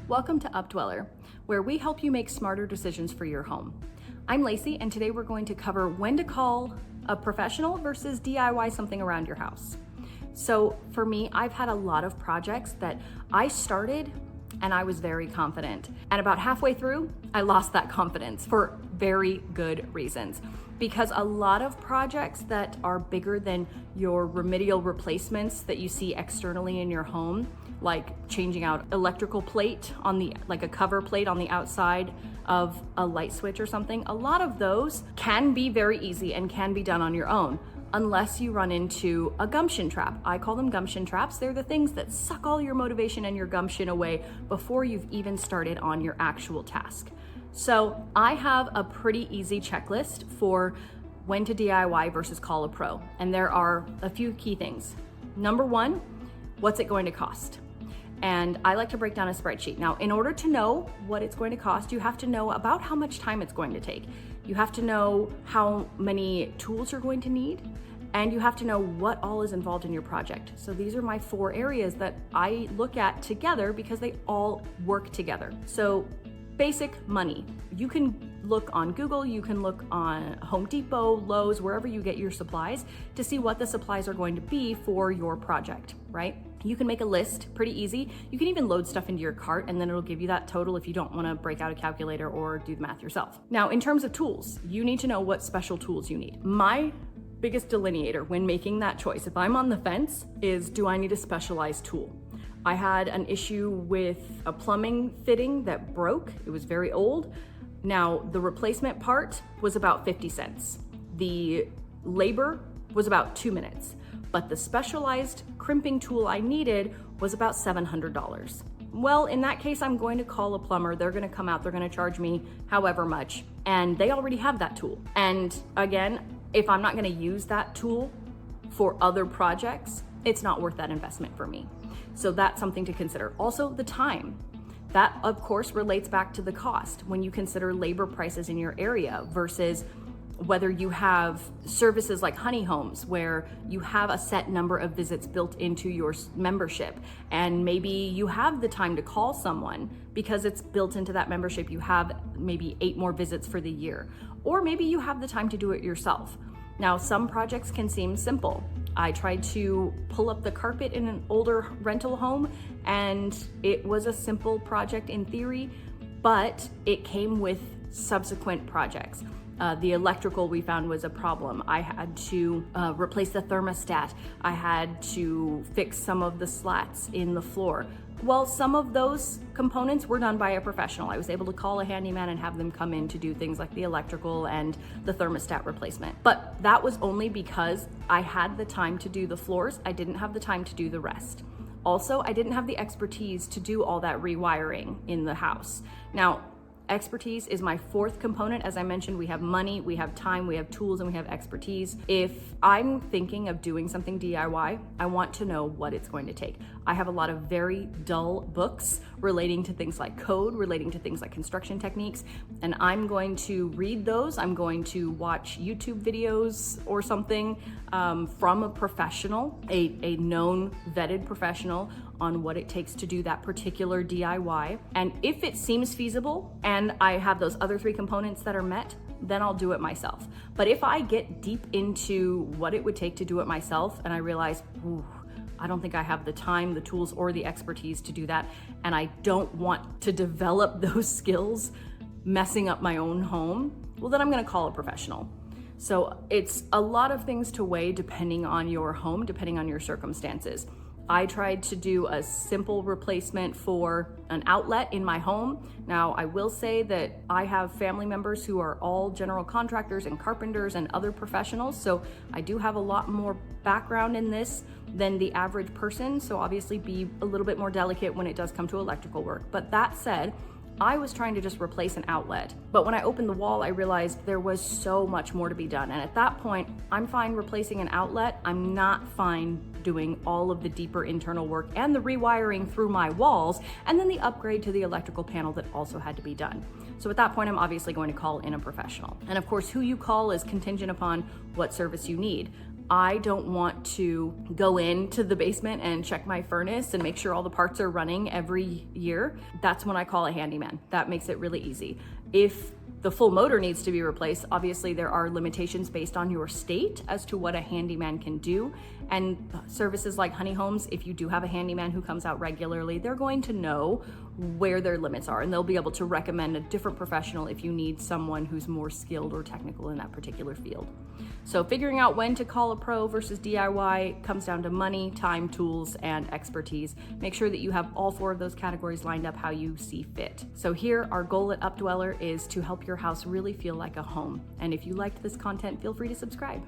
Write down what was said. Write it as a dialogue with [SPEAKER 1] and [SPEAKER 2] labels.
[SPEAKER 1] Welcome to Updweller, where we help you make smarter decisions for your home. I'm Lacey, and today we're going to cover when to call a professional versus DIY something around your house. So for me, I've had a lot of projects that I started and I was very confident. And about halfway through, I lost that confidence for very good reasons. Because a lot of projects that are bigger than your remedial replacements that you see externally in your home, like changing out electrical plate on like a cover plate on the outside of a light switch or something, a lot of those can be very easy and can be done on your own, unless you run into a gumption trap. I call them gumption traps. They're the things that suck all your motivation and your gumption away before you've even started on your actual task. So I have a pretty easy checklist for when to DIY versus call a pro. And there are a few key things. Number one, what's it going to cost? And I like to break down a spreadsheet. Now, in order to know what it's going to cost, you have to know about how much time it's going to take. You have to know how many tools you're going to need, and you have to know what all is involved in your project. So these are my 4 areas that I look at together because they all work together. So basic money. You can look on Google, you can look on Home Depot, Lowe's, wherever you get your supplies to see what the supplies are going to be for your project, right? You can make a list, pretty easy. You can even load stuff into your cart and then it'll give you that total if you don't want to break out a calculator or do the math yourself. Now, in terms of tools, you need to know what special tools you need. My biggest delineator when making that choice, if I'm on the fence, is do I need a specialized tool? I had an issue with a plumbing fitting that broke. It was very old. Now, the replacement part was about 50 cents. The labor was about 2 minutes, but the specialized crimping tool I needed was about $700. Well, in that case, I'm going to call a plumber. They're gonna come out, they're gonna charge me however much, and they already have that tool. And again, if I'm not gonna use that tool for other projects, it's not worth that investment for me. So that's something to consider. Also, the time. That, of course, relates back to the cost when you consider labor prices in your area versus whether you have services like Honey Homes where you have a set number of visits built into your membership, and maybe you have the time to call someone because it's built into that membership. You have maybe 8 more visits for the year, or maybe you have the time to do it yourself. Now, some projects can seem simple. I tried to pull up the carpet in an older rental home, and it was a simple project in theory, but it came with subsequent projects. The electrical we found was a problem. I had to replace the thermostat. I had to fix some of the slats in the floor. Well, some of those components were done by a professional. I was able to call a handyman and have them come in to do things like the electrical and the thermostat replacement. But that was only because I had the time to do the floors. I didn't have the time to do the rest. Also, I didn't have the expertise to do all that rewiring in the house. Now, expertise is my 4th component. As I mentioned, we have money, we have time, we have tools, and we have expertise. If I'm thinking of doing something DIY, I want to know what it's going to take. I have a lot of very dull books relating to things like code, relating to things like construction techniques, and I'm going to read those. I'm going to watch YouTube videos or something from a professional, a known vetted professional on what it takes to do that particular DIY. And if it seems feasible and I have those other 3 components that are met, then I'll do it myself. But if I get deep into what it would take to do it myself and I realize, I don't think I have the time, the tools, or the expertise to do that, and I don't want to develop those skills messing up my own home, well, then I'm gonna call a professional. So it's a lot of things to weigh depending on your home, depending on your circumstances. I tried to do a simple replacement for an outlet in my home. Now, I will say that I have family members who are all general contractors and carpenters and other professionals, so I do have a lot more background in this than the average person, so obviously be a little bit more delicate when it does come to electrical work. But that said, I was trying to just replace an outlet. But when I opened the wall, I realized there was so much more to be done. And at that point, I'm fine replacing an outlet. I'm not fine doing all of the deeper internal work and the rewiring through my walls, and then the upgrade to the electrical panel that also had to be done. So at that point, I'm obviously going to call in a professional. And of course, who you call is contingent upon what service you need. I don't want to go into the basement and check my furnace and make sure all the parts are running every year. That's when I call a handyman. That makes it really easy. If the full motor needs to be replaced, obviously there are limitations based on your state as to what a handyman can do. And services like Honey Homes, if you do have a handyman who comes out regularly, they're going to know where their limits are, and they'll be able to recommend a different professional if you need someone who's more skilled or technical in that particular field. So figuring out when to call a pro versus DIY comes down to money, time, tools, and expertise. Make sure that you have all 4 of those categories lined up how you see fit. So here, our goal at Updweller is to help your house really feel like a home. And if you liked this content, feel free to subscribe.